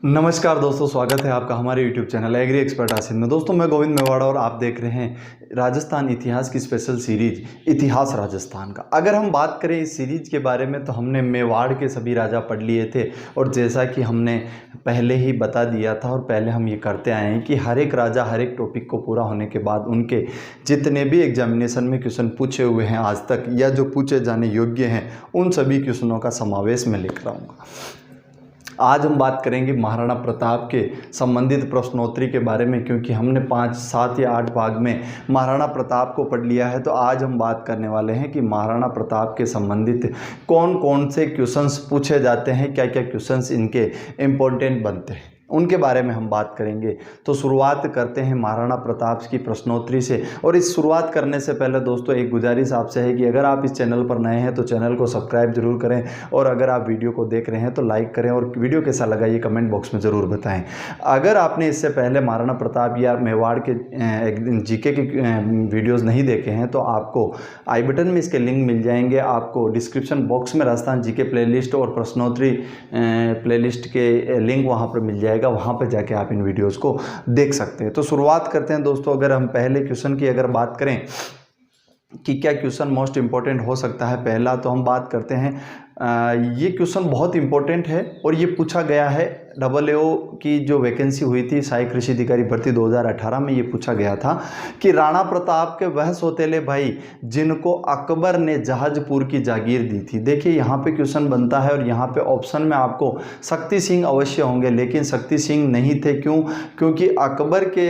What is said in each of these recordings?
नमस्कार दोस्तों, स्वागत है आपका हमारे YouTube channel agri expert Asif में। दोस्तों मैं गोविंद मेवाड़ा और आप देख रहे हैं राजस्थान इतिहास की स्पेशल सीरीज इतिहास राजस्थान का। अगर हम बात करें इस सीरीज के बारे में तो हमने मेवाड़ के सभी राजा पढ़ लिए थे और जैसा कि हमने पहले ही बता दिया था और पहले हम ये करते आए हैं कि हर एक राजा हर एक टॉपिक को पूरा होने के बाद उनके जितने भी एग्जामिनेशन में क्वेश्चन पूछे हुए हैं आज तक या जो पूछे जाने योग्य हैं उन सभी क्वेश्चनों का समावेश मैं लेकर आऊँगा। आज हम बात करेंगे महाराणा प्रताप के संबंधित प्रश्नोत्तरी के बारे में, क्योंकि हमने 5, 7 या 8 भाग में महाराणा प्रताप को पढ़ लिया है। तो आज हम बात करने वाले हैं कि महाराणा प्रताप के संबंधित कौन कौन से क्वेश्चंस पूछे जाते हैं, क्या क्या क्वेश्चंस इनके इम्पोर्टेंट बनते हैं, उनके बारे में हम बात करेंगे। तो शुरुआत करते हैं महाराणा प्रताप की प्रश्नोत्तरी से। और इस शुरुआत करने से पहले दोस्तों एक गुजारिश आपसे है कि अगर आप इस चैनल पर नए हैं तो चैनल को सब्सक्राइब जरूर करें, और अगर आप वीडियो को देख रहे हैं तो लाइक करें, और वीडियो कैसा लगा ये कमेंट बॉक्स में ज़रूर बताएं। अगर आपने इससे पहले महाराणा प्रताप या मेवाड़ के जीके के वीडियोज़ नहीं देखे हैं तो आपको आई बटन में इसके लिंक मिल जाएंगे। आपको डिस्क्रिप्शन बॉक्स में राजस्थान जीके प्लेलिस्ट और प्रश्नोत्तरी प्लेलिस्ट के लिंक वहाँ पर मिल जाएगा, वहाँ पे जाके आप इन वीडियोस को देख सकते हैं। तो शुरुआत करते हैं दोस्तों। अगर हम पहले क्वेश्चन की अगर बात करें कि क्या क्वेश्चन मोस्ट इम्पॉर्टेंट हो सकता है, पहला तो हम बात करते हैं ये क्वेश्चन बहुत इंपॉर्टेंट है और ये पूछा गया है AAO की जो वैकेंसी हुई थी सहायक कृषि अधिकारी भर्ती 2018 में। ये पूछा गया था कि राणा प्रताप के वह सौतेले भाई जिनको अकबर ने जहाजपुर की जागीर दी थी। देखिए यहाँ पे क्वेश्चन बनता है और यहाँ पे ऑप्शन में आपको शक्ति सिंह अवश्य होंगे, लेकिन शक्ति सिंह नहीं थे। क्यों? क्योंकि अकबर के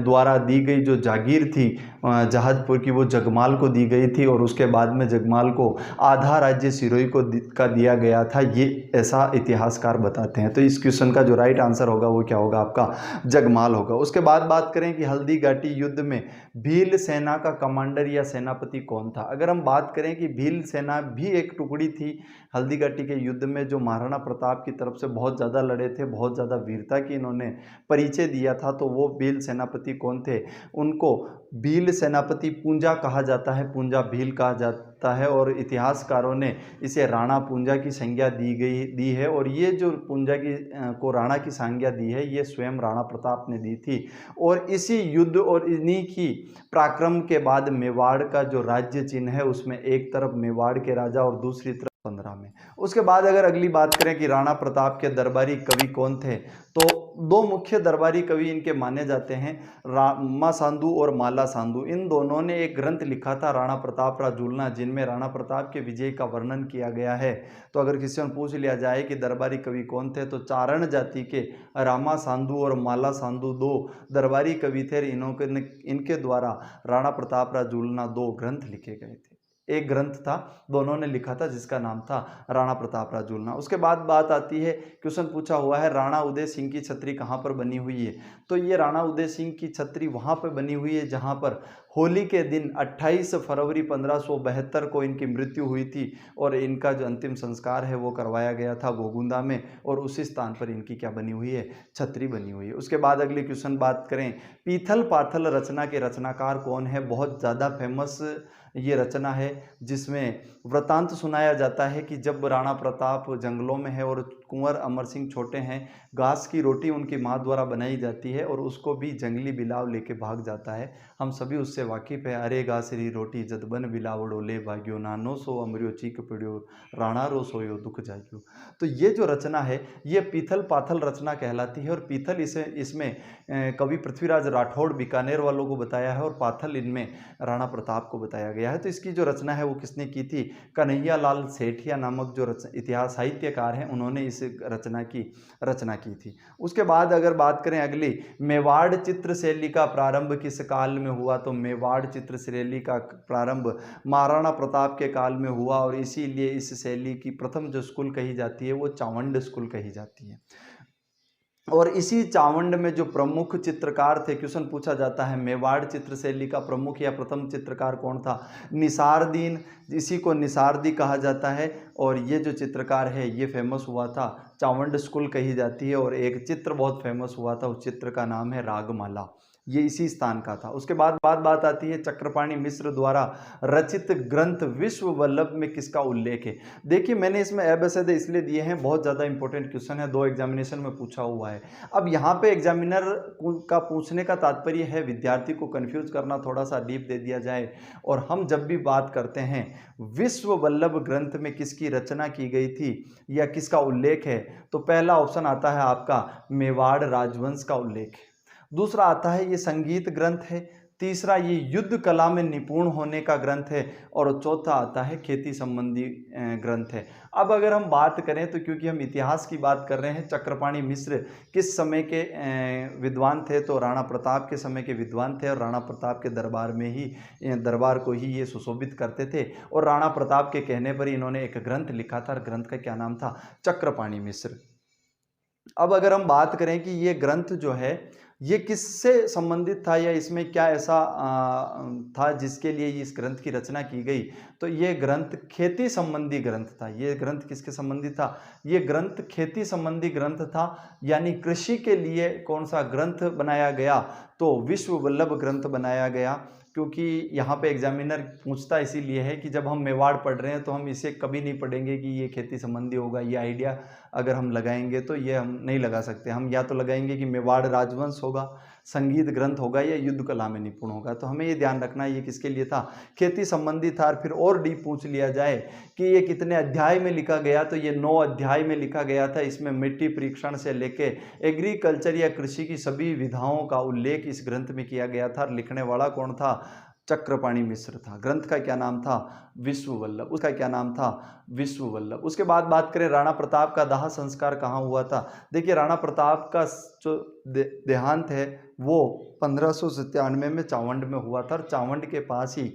द्वारा दी गई जो जागीर थी जहाजपुर की, वो जगमाल को दी गई थी और उसके बाद में जगमाल को आधा राज्य सिरोही को का दिया गया था। ये ऐसा इतिहासकार बताते हैं। तो इस क्वेश्चन का जो राइट आंसर होगा वो क्या होगा? आपका जगमाल होगा। उसके बाद बात करें कि हल्दी घाटी युद्ध में भील सेना का कमांडर या सेनापति कौन था। अगर हम बात करें कि भील सेना भी एक टुकड़ी थी हल्दी घाटी के युद्ध में जो महाराणा प्रताप की तरफ से बहुत ज़्यादा लड़े थे, बहुत ज़्यादा वीरता की इन्होंने परिचय दिया था, तो वो भील सेनापति कौन थे? उनको भील सेनापति पूंजा कहा जाता है, पूंजा भील कहा जाता है, और इतिहासकारों ने इसे राणा पूंजा की संज्ञा दी है। और ये जो पूंजा की को राणा की संज्ञा दी है ये स्वयं राणा प्रताप ने दी थी। और इसी युद्ध और इन्हीं की पराक्रम के बाद मेवाड़ का जो राज्य चिन्ह है उसमें एक तरफ मेवाड़ के राजा और दूसरी तरफ 15 में। उसके बाद अगर अगली बात करें कि राणा प्रताप के दरबारी कवि कौन थे, तो दो मुख्य दरबारी कवि इनके माने जाते हैं, रामा सांदू और माला सांदू। इन दोनों ने एक ग्रंथ लिखा था राणा प्रताप रा झूलना, जिनमें राणा प्रताप के विजय का वर्णन किया गया है। तो अगर किसी से पूछ लिया जाए कि दरबारी कवि कौन थे, तो चारण जाति के रामा सांदू और माला सांदू दो दरबारी कवि थे। इनके द्वारा राणा प्रताप रा झूलना 2 ग्रंथ लिखे गए थे। एक ग्रंथ था, दोनों ने लिखा था, जिसका नाम था राणा प्रताप रा झूलना। उसके बाद बात आती है, क्वेश्चन पूछा हुआ है राणा उदय सिंह की छतरी कहाँ पर बनी हुई है। तो ये राणा उदय सिंह की छतरी वहाँ पर बनी हुई है जहाँ पर होली के दिन 28 फरवरी 1572 को इनकी मृत्यु हुई थी और इनका जो अंतिम संस्कार है वो करवाया गया था गोगुंदा में, और उसी स्थान पर इनकी क्या बनी हुई है? छतरी बनी हुई है। उसके बाद अगले क्वेश्चन बात करें, पीथल पाथल रचना के रचनाकार कौन है? बहुत ज़्यादा फेमस ये रचना है जिसमें वृतांत सुनाया जाता है कि जब राणा प्रताप जंगलों में है और कुंवर अमर सिंह छोटे हैं, घास की रोटी उनकी माँ द्वारा बनाई जाती है और उसको भी जंगली बिलाव लेके भाग जाता है। हम सभी उससे वाकिफ़ है। अरे घासरी रोटी जदबन बिलावड़ो ले भाग्यो, नानो सो अमरियो चीक पड़ियो, राणा रो सोयो दुख जाग्यो। तो ये जो रचना है ये पीथल पाथल रचना कहलाती है। और पीथल इसमें कवि पृथ्वीराज राठौड़ बीकानेर वालों को बताया है और पाथल इनमें राणा प्रताप को बताया गया है। तो इसकी जो रचना है वो किसने की थी? कन्हैया लाल सेठिया नामक जो इतिहास साहित्यकार हैं उन्होंने इस रचना की थी। उसके बाद अगर बात करें अगली, मेवाड़ चित्र शैली का प्रारंभ किस काल में हुआ? तो मेवाड़ चित्र शैली का प्रारंभ महाराणा प्रताप के काल में हुआ और इसीलिए इस शैली की प्रथम जो स्कूल कही जाती है वो चावंड स्कूल कही जाती है। और इसी चावंड में जो प्रमुख चित्रकार थे, क्वेश्चन पूछा जाता है मेवाड़ चित्र शैली का प्रमुख या प्रथम चित्रकार कौन था? निसारदीन, इसी को निसारदी कहा जाता है। और ये जो चित्रकार है ये फेमस हुआ था, चावंड स्कूल कही जाती है। और एक चित्र बहुत फेमस हुआ था, उस चित्र का नाम है रागमाला। ये इसी स्थान का था। उसके बाद बात आती है चक्रपाणि मिश्र द्वारा रचित ग्रंथ विश्व वल्लभ में किसका उल्लेख है। देखिए मैंने इसमें अबसद इसलिए दिए हैं, बहुत ज़्यादा इंपॉर्टेंट क्वेश्चन है, 2 एग्जामिनेशन में पूछा हुआ है। अब यहाँ पे एग्जामिनर का पूछने का तात्पर्य है विद्यार्थी को कंफ्यूज करना, थोड़ा सा डीप दे दिया जाए। और हम जब भी बात करते हैं विश्व वल्लभ ग्रंथ में किसकी रचना की गई थी या किसका उल्लेख है, तो पहला ऑप्शन आता है आपका मेवाड़ राजवंश का उल्लेख है। दूसरा आता है ये संगीत ग्रंथ है। तीसरा ये युद्ध कला में निपुण होने का ग्रंथ है। और चौथा आता है खेती संबंधी ग्रंथ है। अब अगर हम बात करें तो क्योंकि हम इतिहास की बात कर रहे हैं, चक्रपाणि मिश्र किस समय के विद्वान थे, तो राणा प्रताप के समय के विद्वान थे और राणा प्रताप के दरबार को ही ये सुशोभित करते थे। और राणा प्रताप के कहने पर इन्होंने एक ग्रंथ लिखा था और ग्रंथ का क्या नाम था, चक्रपाणि मिश्र। अब अगर हम बात करें कि ये ग्रंथ जो है ये किससे संबंधित था या इसमें क्या ऐसा था जिसके लिए इस ग्रंथ की रचना की गई, तो ये ग्रंथ खेती संबंधी ग्रंथ था। ये ग्रंथ किसके संबंधित था, ये ग्रंथ खेती संबंधी ग्रंथ था। यानी कृषि के लिए कौन सा ग्रंथ बनाया गया, तो विश्व वल्लभ ग्रंथ बनाया गया। क्योंकि यहाँ पे एग्जामिनर पूछता इसीलिए है कि जब हम मेवाड़ पढ़ रहे हैं तो हम इसे कभी नहीं पढ़ेंगे कि ये खेती संबंधी होगा। ये आइडिया अगर हम लगाएंगे तो ये हम नहीं लगा सकते। हम या तो लगाएंगे कि मेवाड़ राजवंश होगा, संगीत ग्रंथ होगा या युद्ध कला में निपुण होगा। तो हमें ये ध्यान रखना है ये किसके लिए था, खेती संबंधी था। और फिर और डीप पूछ लिया जाए कि ये कितने अध्याय में लिखा गया, तो ये 9 अध्याय में लिखा गया था। इसमें मिट्टी परीक्षण से लेके एग्रीकल्चर या कृषि की सभी विधाओं का उल्लेख इस ग्रंथ में किया गया था। और लिखने वाला कौन था, चक्रपाणि मिश्र था। ग्रंथ का क्या नाम था, विश्व वल्लभ। उसका क्या नाम था, विश्व वल्लभ। उसके बाद बात करें राणा प्रताप का दाह संस्कार कहाँ हुआ था। देखिए राणा प्रताप का जो देहांत है वो 1597 में चावंड में हुआ था। और चावंड के पास ही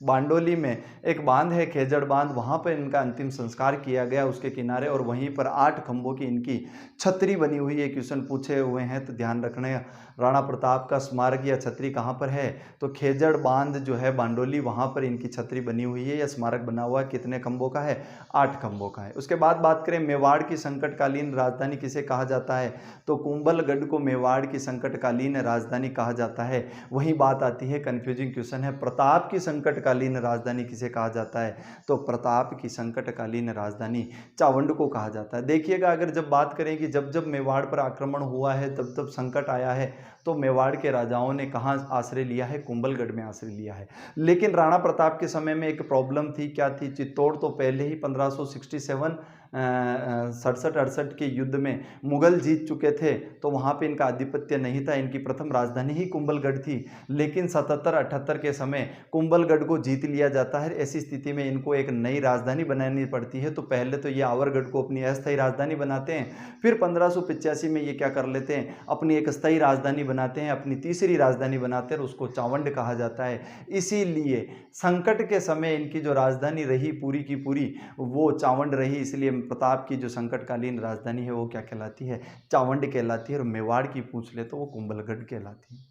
बांडोली में एक बांध है, खेजड़ बांध, वहाँ पर इनका अंतिम संस्कार किया गया उसके किनारे। और वहीं पर 8 खंभों की इनकी छतरी बनी हुई है। क्वेश्चन पूछे हुए हैं तो ध्यान रखना है, राणा प्रताप का स्मारक या छतरी कहाँ पर है, तो खेजड़ बांध जो है बांडोली, वहाँ पर इनकी छतरी बनी हुई है या स्मारक बना हुआ है। कितने खंभों का है, 8 खंभों का है। उसके बाद बात करें मेवाड़ की संकटकालीन राजधानी किसे कहा जाता है, तो कुंभलगढ़ को मेवाड़ की संकटकालीन राजधानी कहा जाता है। वही बात आती है, कंफ्यूजिंग क्वेश्चन है, प्रताप की संकटकालीन राजधानी किसे कहा जाता है, तो प्रताप की संकटकालीन राजधानी चावंड को कहा जाता है। देखिएगा अगर जब बात करें कि जब जब मेवाड़ पर आक्रमण हुआ है तब तब संकट आया है, तो मेवाड़ के राजाओं ने कहाँ आश्रय लिया है, कुंभलगढ़ में आश्रय लिया है। लेकिन राणा प्रताप के समय में एक प्रॉब्लम थी, क्या थी, चित्तौड़ तो पहले ही 1567 67-68 के युद्ध में मुगल जीत चुके थे, तो वहाँ पे इनका आधिपत्य नहीं था। इनकी प्रथम राजधानी ही कुंभलगढ़ थी। लेकिन 77-78 के समय कुंभलगढ़ को जीत लिया जाता है। ऐसी स्थिति में इनको एक नई राजधानी बनानी पड़ती है। तो पहले तो ये आवरगढ़ को अपनी अस्थायी राजधानी बनाते हैं, फिर 1585 में ये क्या कर लेते हैं, अपनी एक स्थायी राजधानी बनाते हैं, अपनी तीसरी राजधानी बनाते हैं और उसको चावंड कहा जाता है। इसीलिए संकट के समय इनकी जो राजधानी रही पूरी की पूरी वो चावंड रही। इसलिए प्रताप की जो संकटकालीन राजधानी है वो क्या कहलाती है, चावंड कहलाती है। और मेवाड़ की पूछ ले तो वो कुंभलगढ़ कहलाती है।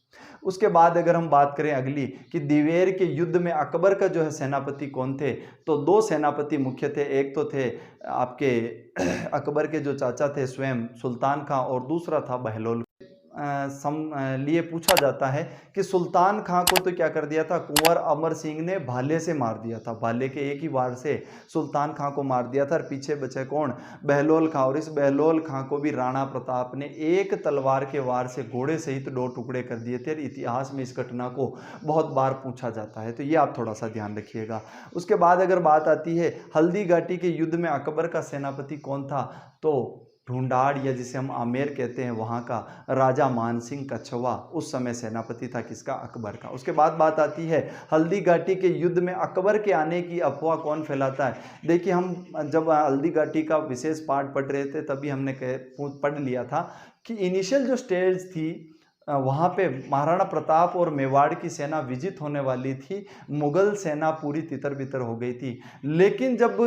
उसके बाद अगर हम बात करें अगली कि दिवेर के युद्ध में अकबर का जो है सेनापति कौन थे, तो 2 सेनापति मुख्य थे। एक तो थे आपके अकबर के जो चाचा थे स्वयं सुल्तान खां, और दूसरा था बहलोल। लिए पूछा जाता है कि सुल्तान खां को तो क्या कर दिया था, कुंवर अमर सिंह ने भाले से मार दिया था। भाले के एक ही वार से सुल्तान खां को मार दिया था। और पीछे बचे कौन, बहलोल खां। और इस बहलोल खां को भी राणा प्रताप ने एक तलवार के वार से घोड़े सहित 2 टुकड़े कर दिए थे। इतिहास में इस घटना को बहुत बार पूछा जाता है, तो ये आप थोड़ा सा ध्यान रखिएगा। उसके बाद अगर बात आती है हल्दी घाटी के युद्ध में अकबर का सेनापति कौन था, तो ढूंढाड़ या जिसे हम आमेर कहते हैं वहाँ का राजा मानसिंह कछवा उस समय सेनापति था किसका, अकबर का। उसके बाद बात आती है हल्दी घाटी के युद्ध में अकबर के आने की अफवाह कौन फैलाता है। देखिए हम जब हल्दी घाटी का विशेष पाठ पढ़ रहे थे तभी हमने पढ़ लिया था कि इनिशियल जो स्टेज थी वहाँ पे महाराणा प्रताप और मेवाड़ की सेना विजित होने वाली थी, मुगल सेना पूरी तितर बितर हो गई थी। लेकिन जब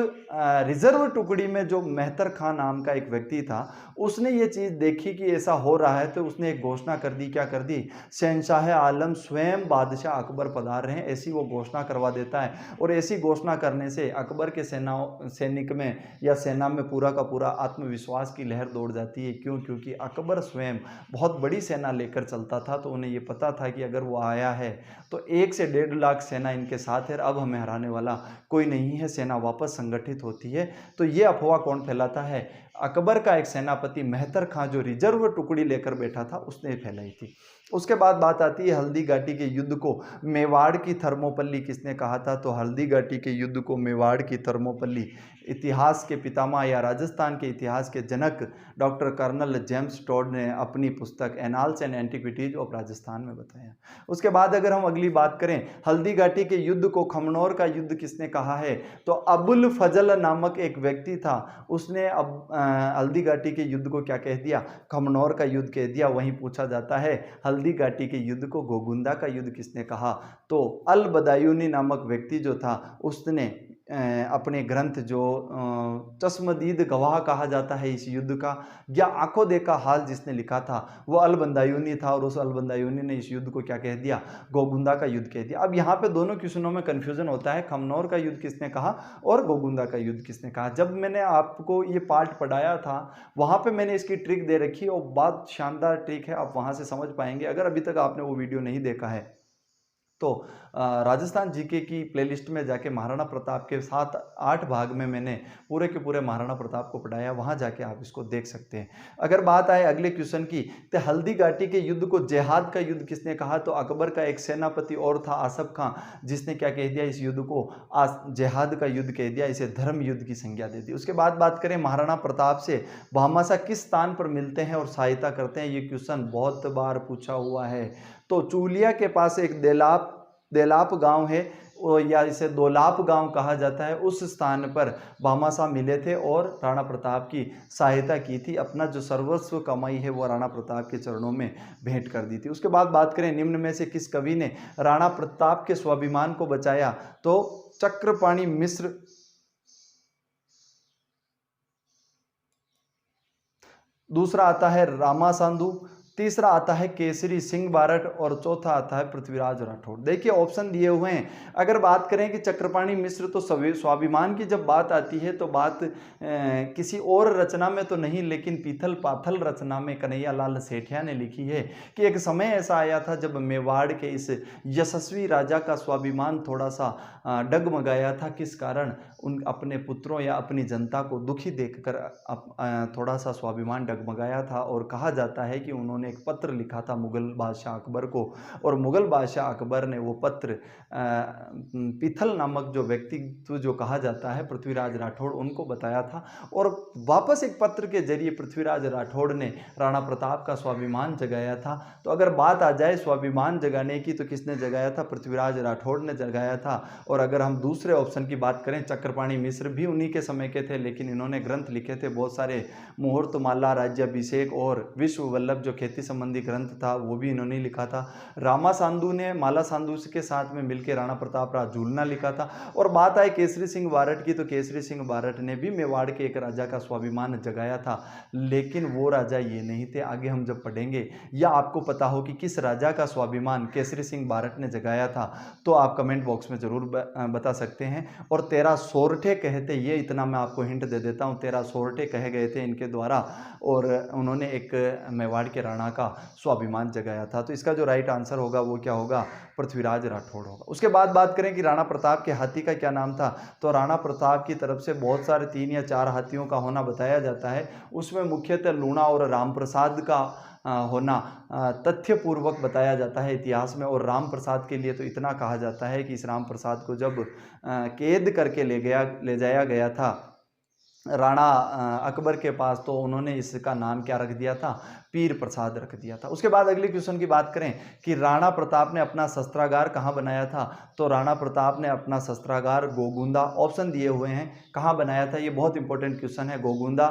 रिजर्व टुकड़ी में जो मेहतर खां नाम का एक व्यक्ति था उसने ये चीज़ देखी कि ऐसा हो रहा है, तो उसने एक घोषणा कर दी। क्या कर दी, शहंशाह आलम स्वयं बादशाह अकबर पधार रहे हैं, ऐसी वो घोषणा करवा देता है। और ऐसी घोषणा करने से अकबर के सैनिक में या सेना में पूरा का पूरा आत्मविश्वास की लहर दौड़ जाती है। क्यों, क्योंकि अकबर स्वयं बहुत बड़ी सेना लेकर चलता था, तो उन्हें ये पता था कि अगर वो आया है तो 1 से 1.5 लाख सेना इनके साथ है, अब हमें हराने वाला कोई नहीं है, सेना वापस संगठित होती है। तो ये अफवाह कौन फैलाता है? अकबर का एक सेनापति मेहतर खां, जो रिजर्व टुकड़ी लेकर बैठा था, उसने फैलाई थी। उसके बाद बात आती है हल्दी घाटी के युद्ध को मेवाड़ की थर्मोपल्ली किसने कहा था? तो हल्दी घाटी के युद्ध को मेवाड़ की थर्मोपल्ली, इतिहास के पितामह या राजस्थान के इतिहास के जनक डॉक्टर कर्नल जेम्स टॉड ने अपनी पुस्तक annals and antiquities of Rajasthan में बताया। उसके बाद अगर हम अगली बात करें, हल्दी घाटी के युद्ध को खमनोर का युद्ध किसने कहा है? तो अबुल फजल नामक एक व्यक्ति था, उसने अब हल्दी घाटी के युद्ध को क्या कह दिया? खमनोर का युद्ध कह दिया। वहीं पूछा जाता है हल्दी घाटी के युद्ध को गोगुंदा का युद्ध किसने कहा? तो अल बदायूनी नामक व्यक्ति जो था, उसने अपने ग्रंथ जो चश्मदीद गवाह कहा जाता है इस युद्ध का, या आंखों देखा हाल जिसने लिखा था, वो अल बदायूनी था, और उस अल बदायूनी ने इस युद्ध को क्या कह दिया? गोगुंदा का युद्ध कह दिया। अब यहाँ पे दोनों क्वेश्चनों में कन्फ्यूजन होता है, खमनोर का युद्ध किसने कहा और गोगुंदा का युद्ध किसने कहा। जब मैंने आपको ये पार्ट पढ़ाया था, वहाँ पे मैंने इसकी ट्रिक दे रखी और बहुत शानदार ट्रिक है, आप वहाँ से समझ पाएंगे। अगर अभी तक आपने वो वीडियो नहीं देखा है तो राजस्थान जीके की प्लेलिस्ट में जाके महाराणा प्रताप के 7-8 भाग में मैंने पूरे के पूरे महाराणा प्रताप को पढ़ाया, वहाँ जाके आप इसको देख सकते हैं। अगर बात आए अगले क्वेश्चन की, तो हल्दी घाटी के युद्ध को जिहाद का युद्ध किसने कहा? तो अकबर का एक सेनापति और था आसफ खां, जिसने क्या कह दिया? इस युद्ध को जिहाद का युद्ध कह दिया, इसे धर्म युद्ध की संज्ञा दे दी। उसके बाद बात करें महाराणा प्रताप से भामाशाह किस स्थान पर मिलते हैं और सहायता करते हैं? ये क्वेश्चन बहुत बार पूछा हुआ है। तो चूलिया के पास एक देलाप गांव है, या इसे दोलाप गांव कहा जाता है, उस स्थान पर भामाशाह मिले थे और राणा प्रताप की सहायता की थी। अपना जो सर्वस्व कमाई है वो राणा प्रताप के चरणों में भेंट कर दी थी। उसके बाद बात करें निम्न में से किस कवि ने राणा प्रताप के स्वाभिमान को बचाया? तो चक्रपाणि मिश्र, दूसरा आता है रामासांदू, तीसरा आता है केसरी सिंह बारट, और चौथा आता है पृथ्वीराज राठौड़। देखिए ऑप्शन दिए हुए हैं। अगर बात करें कि चक्रपाणि मिश्र, तो स्वाभिमान की जब बात आती है तो बात किसी और रचना में तो नहीं, लेकिन पीथल पाथल रचना में कन्हैया लाल सेठिया ने लिखी है कि एक समय ऐसा आया था जब मेवाड़ के इस यशस्वी राजा का स्वाभिमान थोड़ा सा डगमगाया था। किस कारण? उन अपने पुत्रों या अपनी जनता को दुखी देखकर थोड़ा सा स्वाभिमान डगमगाया था, और कहा जाता है कि उन्होंने एक पत्र लिखा था मुगल बादशाह अकबर को, और मुगल बादशाह अकबर ने वो पत्र पीथल नामक जो व्यक्तित्व जो कहा जाता है पृथ्वीराज राठौड़, उनको बताया था, और वापस एक पत्र के जरिए पृथ्वीराज राठौड़ ने राणा प्रताप का स्वाभिमान जगाया था। तो अगर बात आ जाए स्वाभिमान जगाने की, तो किसने जगाया था? पृथ्वीराज राठौड़ ने जगाया था। और अगर हम दूसरे ऑप्शन की बात करें, चक्रपाणि मिश्र भी उन्हीं के समय के थे, लेकिन इन्होंने ग्रंथ लिखे थे बहुत सारे, मुहूर्तमाला, राज्याभिषेक और विश्व वल्लभ जो खेती संबंधी ग्रंथ था वो भी इन्होंने लिखा था। रामा सांधू ने माला सांधू के साथ में मिलकर राणा प्रताप राज झूलना लिखा था। और बात आए केसरी सिंह बारट की, तो केसरी सिंह बारट ने भी मेवाड़ के एक राजा का स्वाभिमान जगाया था, लेकिन वो राजा ये नहीं थे। आगे हम जब पढ़ेंगे, या आपको पता हो कि किस राजा का स्वाभिमान केसरी सिंह बारट ने जगाया था, तो आप कमेंट बॉक्स में जरूर बता सकते हैं। और 13 सोरठे कहते, ये इतना मैं आपको हिंट दे देता हूँ, 13 सोरठे कहे गए थे इनके द्वारा, और उन्होंने एक मेवाड़ के राणा का स्वाभिमान जगाया था। तो इसका जो राइट आंसर होगा वो क्या होगा? पृथ्वीराज राठौड़ होगा। उसके बाद बात करें कि राणा प्रताप के हाथी का क्या नाम था, तो राणा प्रताप की तरफ से बहुत सारे 3 या 4 हाथियों का होना बताया जाता है। उसमें मुख्यतः लूणा और राम प्रसाद का होना तथ्यपूर्वक बताया जाता है इतिहास में। और राम प्रसाद के लिए तो इतना कहा जाता है कि इस राम प्रसाद को जब कैद करके ले जाया गया था राणा अकबर के पास, तो उन्होंने इसका नाम क्या रख दिया था? पीर प्रसाद रख दिया था। उसके बाद अगले क्वेश्चन की बात करें कि राणा प्रताप ने अपना शस्त्रागार कहाँ बनाया था, तो राणा प्रताप ने अपना शस्त्रागार गोगुंदा, ऑप्शन दिए हुए हैं, कहाँ बनाया था? ये बहुत इंपॉर्टेंट क्वेश्चन है। गोगुंदा,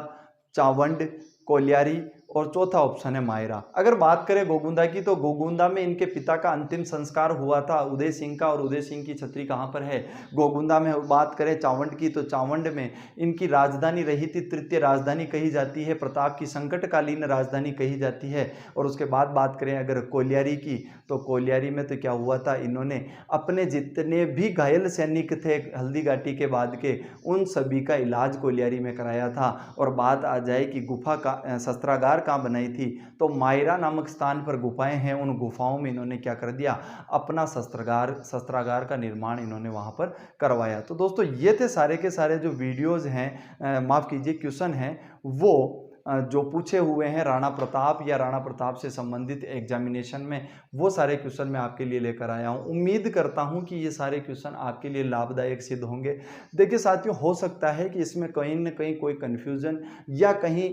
चावंड, कोलियारी, और चौथा ऑप्शन है मायरा। अगर बात करें गोगुंदा की, तो गोगुंदा में इनके पिता का अंतिम संस्कार हुआ था उदय सिंह का, और उदय सिंह की छतरी कहाँ पर है? गोगुंदा में। बात करें चावंड की, तो चावंड में इनकी राजधानी रही थी, तृतीय राजधानी कही जाती है, प्रताप की संकटकालीन राजधानी कही जाती है। और उसके बाद बात करें अगर कोलियारी की, तो कोलियारी में तो क्या हुआ था? इन्होंने अपने जितने भी घायल सैनिक थे हल्दी घाटी के बाद के, उन सभी का इलाज कोलियारी में कराया था। और बात आ जाए कि गुफा का शस्त्रागार दीवार कहाँ बनाई थी, तो मायरा नामक स्थान पर गुफाएं हैं, उन गुफाओं में इन्होंने क्या कर दिया, अपना शस्त्रागार का निर्माण इन्होंने वहाँ पर करवाया। तो दोस्तों ये थे सारे के सारे जो वीडियोज़ हैं, माफ़ कीजिए क्वेश्चन हैं, वो जो पूछे हुए हैं राणा प्रताप या राणा प्रताप से संबंधित एग्जामिनेशन में, वो सारे क्वेश्चन मैं आपके लिए लेकर आया हूँ। उम्मीद करता हूँ कि ये सारे क्वेश्चन आपके लिए लाभदायक सिद्ध होंगे। देखिए साथियों, हो सकता है कि इसमें कहीं न कहीं कोई कन्फ्यूज़न या कहीं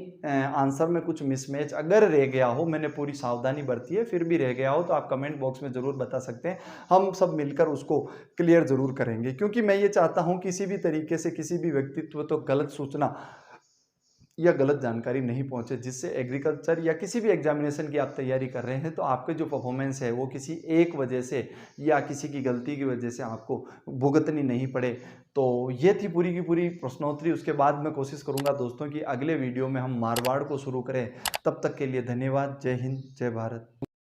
आंसर में कुछ मिसमैच अगर रह गया हो, मैंने पूरी सावधानी बरती है, फिर भी रह गया हो तो आप कमेंट बॉक्स में ज़रूर बता सकते हैं। हम सब मिलकर उसको क्लियर ज़रूर करेंगे, क्योंकि मैं ये चाहता हूँ किसी भी तरीके से किसी भी व्यक्तित्व तो गलत सूचना या गलत जानकारी नहीं पहुंचे, जिससे एग्रीकल्चर या किसी भी एग्जामिनेशन की आप तैयारी कर रहे हैं तो आपके जो परफॉर्मेंस है वो किसी एक वजह से या किसी की गलती की वजह से आपको भुगतनी नहीं पड़े। तो ये थी पूरी की पूरी प्रश्नोत्तरी। उसके बाद मैं कोशिश करूंगा दोस्तों कि अगले वीडियो में हम मारवाड़ को शुरू करें। तब तक के लिए धन्यवाद। जय हिंद, जय भारत।